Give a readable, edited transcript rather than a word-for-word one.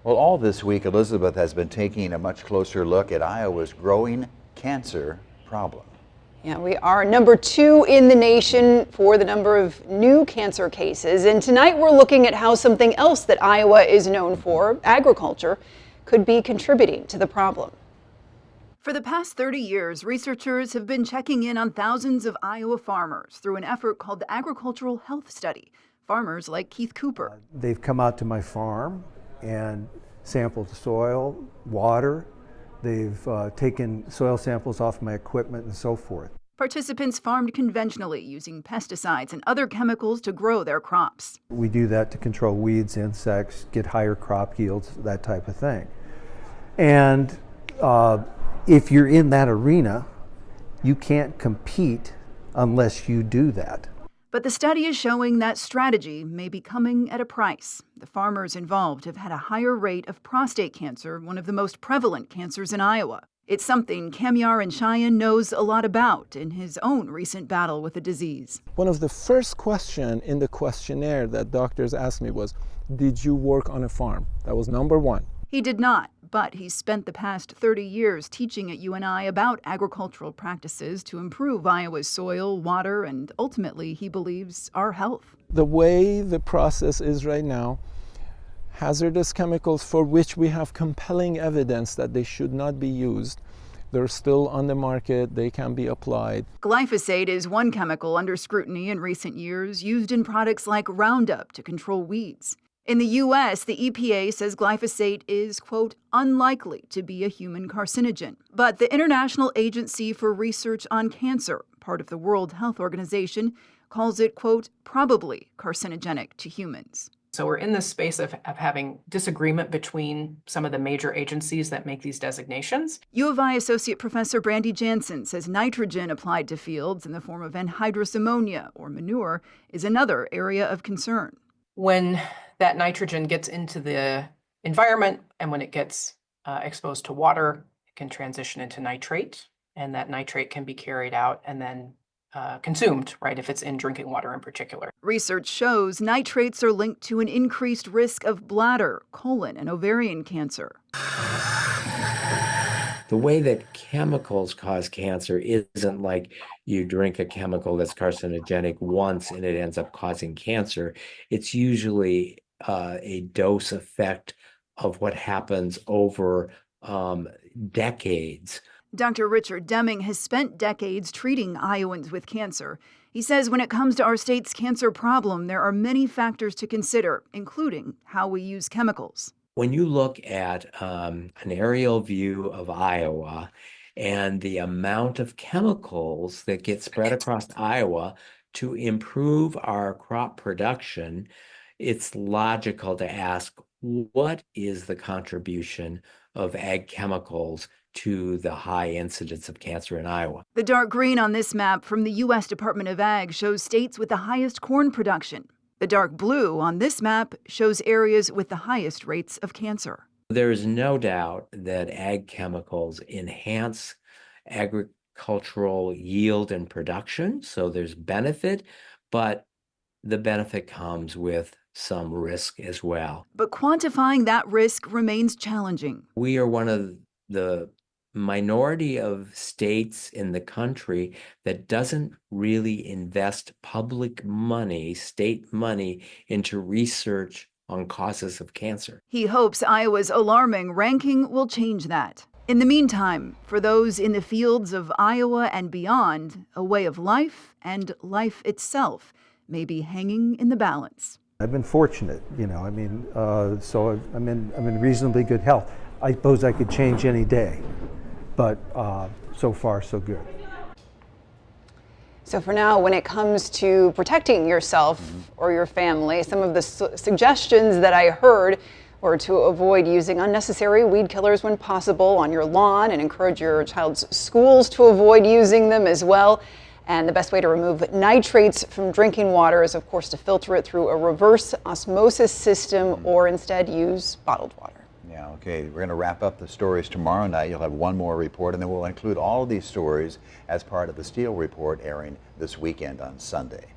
Well, all this week, Elizabeth has been taking a much closer look at Iowa's growing cancer problem. Yeah, we are #2 in the nation for the number of new cancer cases. And tonight we're looking at how something else that Iowa is known for, agriculture, could be contributing to the problem. For the past 30 years, researchers have been checking in on thousands of Iowa farmers through an effort called the Agricultural Health Study. Farmers like Keith Cooper. They've come out to my farm and sampled the soil, water. They've taken soil samples off my equipment and so forth. Participants farmed conventionally using pesticides and other chemicals to grow their crops. We do that to control weeds, insects, get higher crop yields, that type of thing. And if you're in that arena, you can't compete unless you do that. But the study is showing that strategy may be coming at a price. The farmers involved have had a higher rate of prostate cancer, one of the most prevalent cancers in Iowa. It's something Kamyar and Cheyenne knows a lot about in his own recent battle with the disease. One of the first questions in the questionnaire that doctors asked me was, did you work on a farm? That was number one. He did not, but he's spent the past 30 years teaching at UNI about agricultural practices to improve Iowa's soil, water, and ultimately, he believes, our health. The way the process is right now, hazardous chemicals for which we have compelling evidence that they should not be used, they're still on the market, they can be applied. Glyphosate is one chemical under scrutiny in recent years, used in products like Roundup to control weeds. In the U.S., the EPA says glyphosate is, quote, unlikely to be a human carcinogen. But the International Agency for Research on Cancer, part of the World Health Organization, calls it, quote, probably carcinogenic to humans. So we're in this space of having disagreement between some of the major agencies that make these designations. U of I Associate Professor Brandy Jansen says nitrogen applied to fields in the form of anhydrous ammonia or manure is another area of concern. When that nitrogen gets into the environment and when it gets exposed to water, it can transition into nitrate, and that nitrate can be carried out and then consumed, right, if it's in drinking water in particular. Research shows nitrates are linked to an increased risk of bladder, colon, and ovarian cancer. The way that chemicals cause cancer isn't like you drink a chemical that's carcinogenic once and it ends up causing cancer. It's usually a dose effect of what happens over decades. Dr. Richard Deming has spent decades treating Iowans with cancer. He says when it comes to our state's cancer problem, there are many factors to consider, including how we use chemicals. When you look at an aerial view of Iowa and the amount of chemicals that get spread across Iowa to improve our crop production, it's logical to ask, what is the contribution of ag chemicals to the high incidence of cancer in Iowa? The dark green on this map from the U.S. Department of Ag shows states with the highest corn production. The dark blue on this map shows areas with the highest rates of cancer. There is no doubt that ag chemicals enhance agricultural yield and production, so there's benefit, but the benefit comes with some risk as well. But quantifying that risk remains challenging. We are one of the minority of states in the country that doesn't really invest public money, state money, into research on causes of cancer. He hopes Iowa's alarming ranking will change that. In the meantime, for those in the fields of Iowa and beyond, a way of life and life itself may be hanging in the balance. I've been fortunate, so I'm in reasonably good health. I suppose I could change any day, but so far so good. So for now, when it comes to protecting yourself or your family, some of the suggestions that I heard were to avoid using unnecessary weed killers when possible on your lawn and encourage your child's schools to avoid using them as well. And the best way to remove nitrates from drinking water is, of course, to filter it through a reverse osmosis system or instead use bottled water. Yeah, okay. We're going to wrap up the stories tomorrow night. You'll have one more report, and then we'll include all of these stories as part of the Steele Report airing this weekend on Sunday.